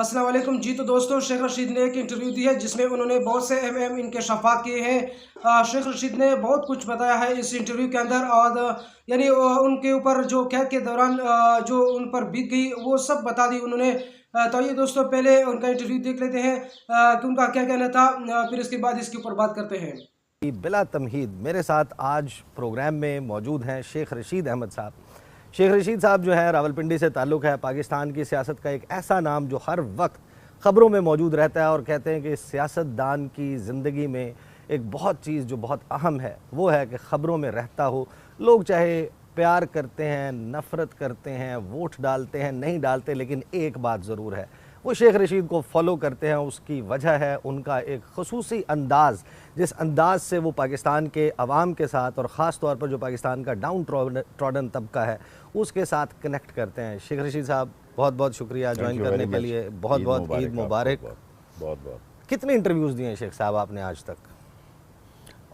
السلام علیکم جی۔ تو دوستوں، شیخ رشید نے ایک انٹرویو دی ہے جس میں انہوں نے بہت سے اہم انکشافات کیے ہیں۔ شیخ رشید نے بہت کچھ بتایا ہے اس انٹرویو کے اندر، اور یعنی ان کے اوپر جو قید کے دوران جو ان پر بیت گئی وہ سب بتا دی انہوں نے۔ تو یہ دوستوں، پہلے ان کا انٹرویو دیکھ لیتے ہیں کہ ان کا کیا کہنا تھا، پھر اس کے بعد اس کے اوپر بات کرتے ہیں۔ بلا تمہید میرے ساتھ آج پروگرام میں موجود ہیں شیخ رشید احمد صاحب۔ شیخ رشید صاحب جو ہیں راولپنڈی سے تعلق ہے، پاکستان کی سیاست کا ایک ایسا نام جو ہر وقت خبروں میں موجود رہتا ہے، اور کہتے ہیں کہ سیاست دان کی زندگی میں ایک بہت چیز جو بہت اہم ہے وہ ہے کہ خبروں میں رہتا ہو۔ لوگ چاہے پیار کرتے ہیں، نفرت کرتے ہیں، ووٹ ڈالتے ہیں، نہیں ڈالتے، لیکن ایک بات ضرور ہے، وہ شیخ رشید کو فالو کرتے ہیں۔ اس کی وجہ ہے ان کا ایک خصوصی انداز، جس انداز سے وہ پاکستان کے عوام کے ساتھ، اور خاص طور پر جو پاکستان کا ڈاؤن ٹراڈن طبقہ ہے اس کے ساتھ کنیکٹ کرتے ہیں۔ شیخ رشید صاحب، بہت بہت شکریہ جوائن کرنے کے لیے، بہت بہت عید مبارک۔ بہت بہت کتنے انٹرویوز دیے ہیں شیخ صاحب آپ نے آج تک؟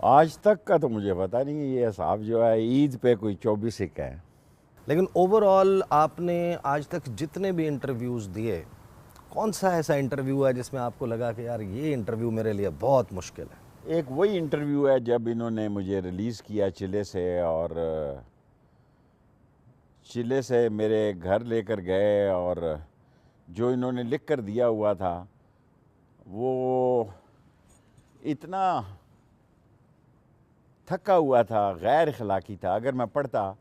آج تک کا تو مجھے پتہ نہیں ہے، یہ صاحب جو ہے عید پہ کوئی 24 ایک ہیں، لیکن اوور آل آپ نے آج تک جتنے بھی انٹرویوز دیے، کون سا ایسا انٹرویو ہے جس میں آپ کو لگا کہ یار یہ انٹرویو میرے لیے بہت مشکل ہے؟ ایک وہی انٹرویو ہے جب انہوں نے مجھے ریلیز کیا چلے سے، اور چلے سے میرے گھر لے کر گئے، اور جو انہوں نے لکھ کر دیا ہوا تھا وہ اتنا تھکا ہوا تھا، غیر اخلاقی تھا۔ اگر میں پڑھتا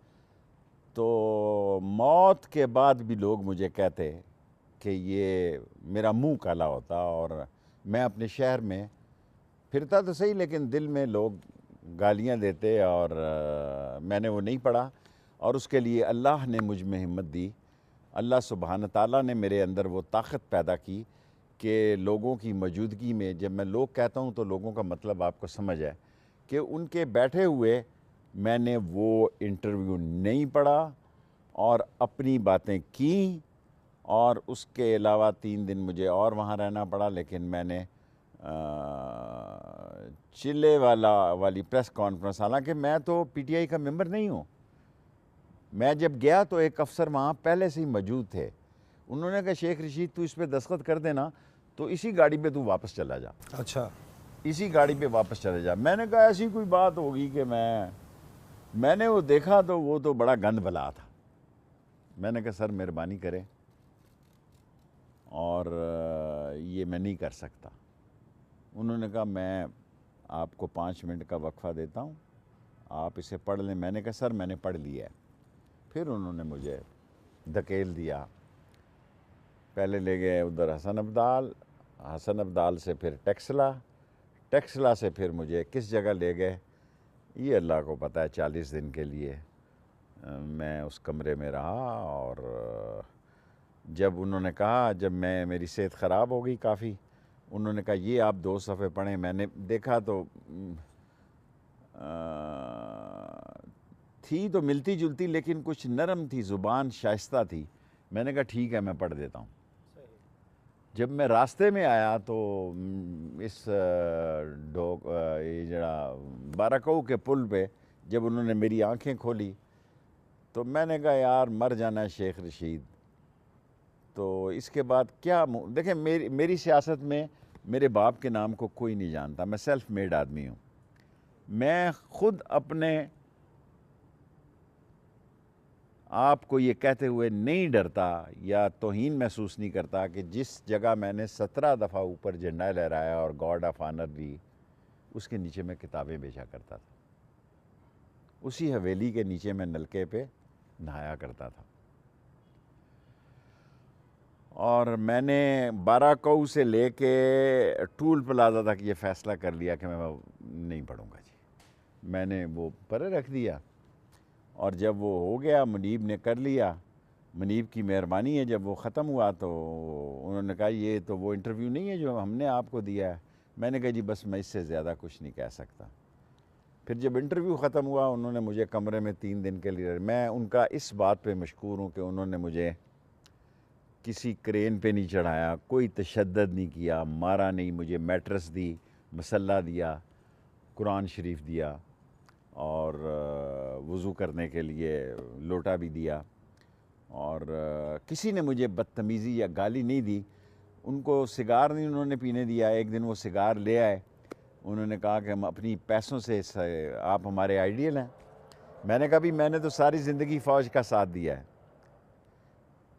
تو موت کے بعد بھی لوگ مجھے کہتے کہ یہ میرا منہ کالا ہوتا، اور میں اپنے شہر میں پھرتا تو صحیح لیکن دل میں لوگ گالیاں دیتے، اور میں نے وہ نہیں پڑھا، اور اس کے لیے اللہ نے مجھ میں ہمت دی۔ اللہ سبحانہ تعالیٰ نے میرے اندر وہ طاقت پیدا کی کہ لوگوں کی موجودگی میں، جب میں لوگ کہتا ہوں تو لوگوں کا مطلب آپ کو سمجھ ہے، کہ ان کے بیٹھے ہوئے میں نے وہ انٹرویو نہیں پڑھا اور اپنی باتیں کیں، اور اس کے علاوہ 3 دن مجھے اور وہاں رہنا پڑا، لیکن میں نے چلے والی پریس کانفرنس، حالانکہ میں تو پی ٹی آئی کا ممبر نہیں ہوں، میں جب گیا تو ایک افسر وہاں پہلے سے ہی موجود تھے، انہوں نے کہا شیخ رشید تو اس پہ دستخط کر دینا تو اسی گاڑی پہ تو واپس چلا جا، اچھا، اسی گاڑی پہ واپس چلے جا۔ میں نے کہا ایسی کوئی بات ہوگی کہ میں نے وہ دیکھا تو وہ تو بڑا گند بلا تھا۔ میں نے کہا سر مہربانی کریں، اور یہ میں نہیں کر سکتا۔ انہوں نے کہا میں آپ کو 5 منٹ کا وقفہ دیتا ہوں، آپ اسے پڑھ لیں۔ میں نے کہا سر میں نے پڑھ لیا ہے۔ پھر انہوں نے مجھے دھکیل دیا، پہلے لے گئے ادھر حسن ابدال سے پھر ٹیکسلا سے پھر مجھے کس جگہ لے گئے یہ اللہ کو پتہ ہے۔ 40 دن کے لیے میں اس کمرے میں رہا، اور جب انہوں نے کہا، جب میری صحت خراب ہو گئی کافی، انہوں نے کہا یہ آپ 2 صفحے پڑھیں۔ میں نے دیکھا تو تھی تو ملتی جلتی لیکن کچھ نرم تھی، زبان شائستہ تھی۔ میں نے کہا ٹھیک ہے میں پڑھ دیتا ہوں۔ جب میں راستے میں آیا تو اس یہ جڑا بارکو کے پل پہ جب انہوں نے میری آنکھیں کھولی تو میں نے کہا یار مر جانا ہے شیخ رشید۔ تو اس کے بعد کیا دیکھیں، میری سیاست میں میرے باپ کے نام کو کوئی نہیں جانتا، میں سیلف میڈ آدمی ہوں۔ میں خود اپنے آپ کو یہ کہتے ہوئے نہیں ڈرتا یا توہین محسوس نہیں کرتا کہ جس جگہ میں نے 17 دفعہ اوپر جھنڈا لہرایا اور گارڈ آف آنر دی، اس کے نیچے میں کتابیں بیچا کرتا تھا، اسی حویلی کے نیچے میں نلکے پہ نہایا کرتا تھا، اور میں نے باراکو سے لے کے ٹول پلازا تک یہ فیصلہ کر لیا کہ میں نہیں پڑھوں گا جی۔ میں نے وہ پرے رکھ دیا، اور جب وہ ہو گیا منیب نے کر لیا، منیب کی مہربانی ہے، جب وہ ختم ہوا تو انہوں نے کہا یہ تو وہ انٹرویو نہیں ہے جو ہم نے آپ کو دیا ہے۔ میں نے کہا جی بس میں اس سے زیادہ کچھ نہیں کہہ سکتا۔ پھر جب انٹرویو ختم ہوا انہوں نے مجھے کمرے میں 3 دن کے لیے، میں ان کا اس بات پہ مشکور ہوں کہ انہوں نے مجھے کسی کرین پہ نہیں چڑھایا، کوئی تشدد نہیں کیا، مارا نہیں، مجھے میٹرس دی، مسلح دیا، قرآن شریف دیا، اور وضو کرنے کے لیے لوٹا بھی دیا، اور کسی نے مجھے بدتمیزی یا گالی نہیں دی۔ ان کو سگار نہیں انہوں نے پینے دیا. ایک دن وہ سگار لے آئے, انہوں نے کہا کہ ہم اپنی پیسوں سے آپ ہمارے آئیڈیل ہیں. میں نے کہا بھی میں نے تو ساری زندگی فوج کا ساتھ دیا ہے,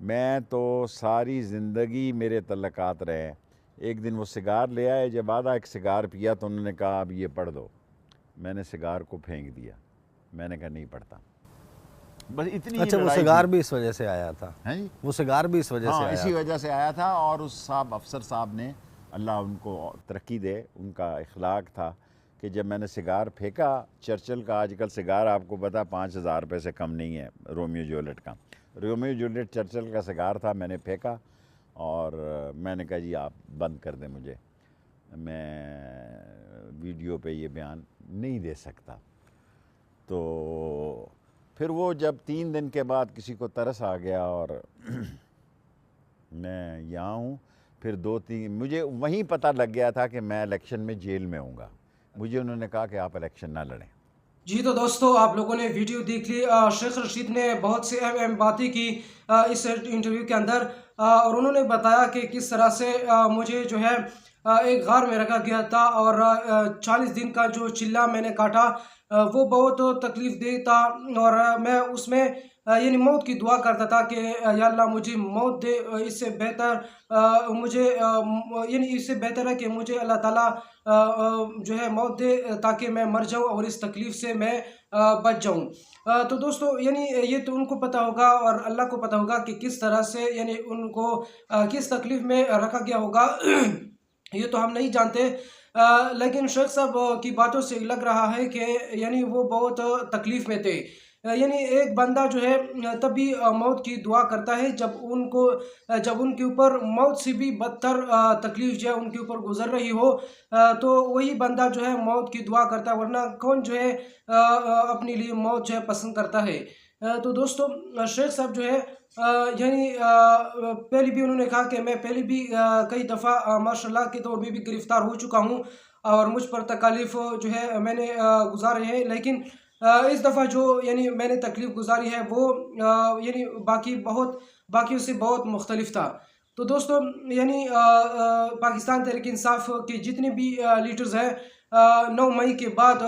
میں تو ساری زندگی میرے تعلقات رہے. ایک دن وہ سگار لے آئے, جب آدھا ایک سگار پیا تو انہوں نے کہا اب یہ پڑھ دو. میں نے سگار کو پھینک دیا, میں نے کہا نہیں پڑھتا. بس اتنی. اچھا, وہ سگار بھی اس وجہ سے آیا تھا؟ ہیں جی, وہ سگار بھی اس وجہ سے آیا؟ اسی وجہ سے آیا تھا. اور اس صاحب افسر صاحب نے, اللہ ان کو ترقی دے, ان کا اخلاق تھا کہ جب میں نے سگار پھینکا, چرچل کا آج کل سگار آپ کو پتا 5,000 روپے سے کم نہیں ہے, رومیو جولیٹ کا. رومیو جولیٹ چرچل کا سگار تھا, میں نے پھینکا اور میں نے کہا جی آپ بند کر دیں, مجھے میں ویڈیو پہ یہ بیان نہیں دے سکتا. تو پھر وہ جب 3 دن کے بعد کسی کو ترس آ گیا اور میں یہاں ہوں, پھر 2-3 مجھے وہیں پتہ لگ گیا تھا کہ میں الیکشن میں جیل میں ہوں گا. مجھے انہوں نے کہا کہ آپ الیکشن نہ لڑیں. جی تو دوستو, آپ لوگوں نے ویڈیو دیکھ لی. شیخ رشید نے بہت سی اہم باتیں کی اس انٹرویو کے اندر, اور انہوں نے بتایا کہ کس طرح سے مجھے جو ہے ایک غار میں رکھا گیا تھا اور 40 دن کا جو چلہ میں نے کاٹا وہ بہت تکلیف دہ تھا, اور میں اس میں یعنی موت کی دعا کرتا تھا کہ یا اللہ مجھے موت دے. اس سے بہتر مجھے یعنی اس سے بہتر ہے کہ مجھے اللہ تعالیٰ جو ہے موت دے تاکہ میں مر جاؤں اور اس تکلیف سے میں بچ جاؤں. تو دوستو یعنی یہ تو ان کو پتہ ہوگا اور اللہ کو پتہ ہوگا کہ کس طرح سے یعنی ان کو کس تکلیف میں رکھا گیا ہوگا, یہ تو ہم نہیں جانتے. لیکن شیخ صاحب کی باتوں سے لگ رہا ہے کہ یعنی وہ بہت تکلیف میں تھے. یعنی ایک بندہ جو ہے تبھی موت کی دعا کرتا ہے جب ان کے اوپر موت سے بھی بدتر تکلیف جو ہے ان کے اوپر گزر رہی ہو, تو وہی بندہ جو ہے موت کی دعا کرتا ہے, ورنہ کون جو ہے اپنے لیے موت جو ہے پسند کرتا ہے. تو دوستو شیخ صاحب جو ہے یعنی پہلے بھی انہوں نے کہا کہ میں پہلے بھی کئی دفعہ ماشاء اللہ کے طور میں بھی گرفتار ہو چکا ہوں اور مجھ پر تکالیف جو ہے میں نے گزارے ہیں, لیکن اس دفعہ جو یعنی میں نے تکلیف گزاری ہے وہ یعنی باقیوں سے بہت مختلف تھا. تو دوستو یعنی پاکستان تحریک انصاف کے جتنے بھی لیڈرز ہیں 9 مئی کے بعد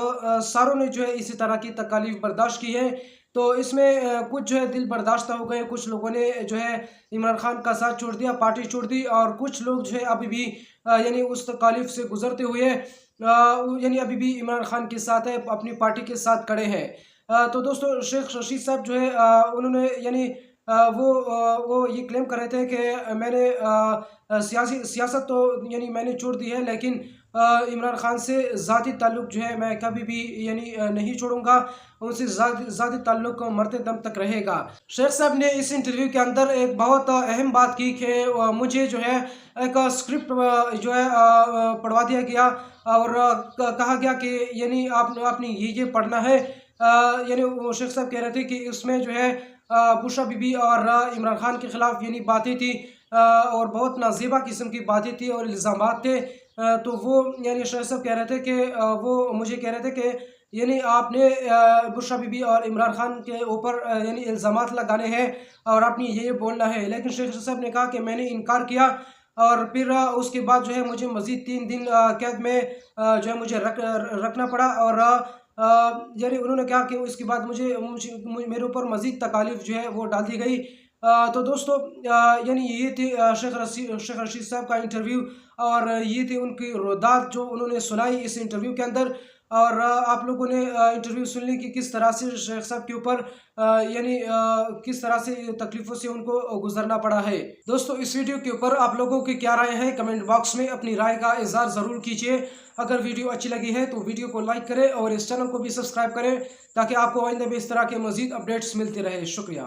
ساروں نے جو ہے اسی طرح کی تکالیف برداشت کی ہے. تو اس میں کچھ جو ہے دل برداشتہ ہو گئے, کچھ لوگوں نے جو ہے عمران خان کا ساتھ چھوڑ دیا, پارٹی چھوڑ دی, اور کچھ لوگ جو ہے ابھی بھی یعنی اس تکالیف سے گزرتے ہوئے یعنی ابھی بھی عمران خان کے ساتھ ہے, اپنی پارٹی کے ساتھ کھڑے ہیں. تو دوستو شیخ رشید صاحب جو ہے انہوں نے یعنی وہ یہ کلیم کر رہے تھے کہ میں نے سیاست تو یعنی میں نے چھوڑ دی ہے, لیکن عمران خان سے ذاتی تعلق جو ہے میں کبھی بھی یعنی نہیں چھوڑوں گا, ان سے ذاتی تعلق مرتے دم تک رہے گا. شیخ صاحب نے اس انٹرویو کے اندر ایک بہت اہم بات کی کہ مجھے جو ہے ایک اسکرپٹ جو ہے پڑھوا دیا گیا اور کہا گیا کہ یعنی آپ نے یہ پڑھنا ہے. یعنی وہ شیخ صاحب کہہ رہے تھے کہ اس میں جو ہے بشرا بی بی اور عمران خان کے خلاف یعنی باتیں تھی اور بہت نازیبا قسم کی باتیں تھی اور الزامات تھے. تو وہ یعنی شیخ صاحب کہہ رہے تھے کہ وہ مجھے کہہ رہے تھے کہ یعنی آپ نے بشرا بی بی اور عمران خان کے اوپر یعنی الزامات لگانے ہیں اور آپ نے یہ بولنا ہے. لیکن شیخ صاحب نے کہا کہ میں نے انکار کیا, اور پھر اس کے بعد جو ہے مجھے مزید 3 دن قید میں جو ہے مجھے رکھنا پڑا, اور یعنی انہوں نے کہا کہ اس کے بعد میرے اوپر مزید تکالیف جو ہے وہ ڈال دی گئی. تو دوستو یعنی یہ تھی شیخ رشید صاحب کا انٹرویو, اور یہ تھی ان کی ردات جو انہوں نے سنائی اس انٹرویو کے اندر. اور آپ لوگوں نے انٹرویو سن لی کہ کس طرح سے شیخ صاحب کے اوپر یعنی کس طرح سے تکلیفوں سے ان کو گزرنا پڑا ہے. دوستو اس ویڈیو کے اوپر آپ لوگوں کی کیا رائے ہیں, کمنٹ باکس میں اپنی رائے کا اظہار ضرور کیجیے. اگر ویڈیو اچھی لگی ہے تو ویڈیو کو لائک کریں اور اس چینل کو بھی سبسکرائب کریں تاکہ آپ کو آئندہ بھی اس طرح کے مزید اپڈیٹس ملتے رہے. شکریہ.